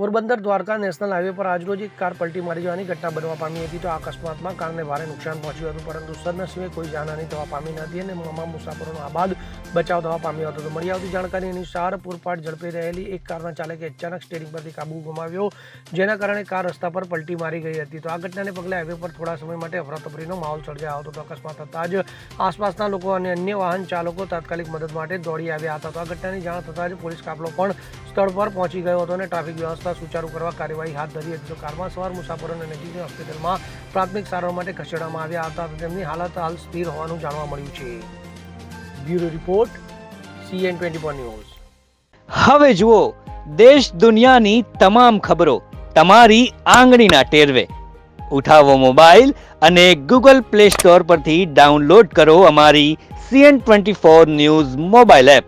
Porbandar Dwarka national highway પર આજરોજ એક કાર પલટી મારી જવાની ઘટના બનવા પામી હતી. તો આ અકસ્માતમાં કારને ભારે નુકસાન પહોંચ્યું હતું, પરંતુ સદનસીબે કોઈ જાનહાની થવા પામી ન હતી અને તમામ મુસાફરોનો આબાદ બચાવ થવા પામ્યો હતો. તો મળી આવતી જાણકારી અનુસાર પૂરપાટ ઝડપે રહેલી એક કારના ચાલકે અચાનક સ્ટીયરિંગ પરથી કાબુ ગુમાવ્યો, જેના કારણે કાર રસ્તા પર પલટી મારી ગઈ હતી. તો આ ઘટનાને પગલે હાઈવે પર થોડા સમય માટે અફરાતફરીનો માહોલ સર્જાયો હતો. તો અકસ્માત થતાં જ આસપાસના લોકો અને અન્ય વાહન ચાલકો તાત્કાલિક મદદ માટે દોડી આવ્યા હતા. તો આ ઘટનાની જાણ થતાં જ પોલીસ કાફલો પણ સ્થળ પર પહોંચી ગયો હતો અને ટ્રાફિક વ્યવસ્થા સુચારુ કરવા કાર્યવાહી હાથ ધરી હતી. તો કારમાં સવાર મુસાફરોને નજીકની હોસ્પિટલમાં પ્રાથમિક સારવાર માટે ખસેડવામાં આવ્યા હતા. તો તેમની હાલત હાલ સ્થિર હોવાનું જાણવા મળ્યું છે. Bureau report CN24 news. હવે જુઓ દેશ દુનિયાની તમામ ખબરો તમારી આંગળીના ટેરવે. ઉઠાવો મોબાઈલ અને Google Play Store પરથી ડાઉનલોડ કરો અમારી CN24 ન્યૂઝ મોબાઈલ એપ.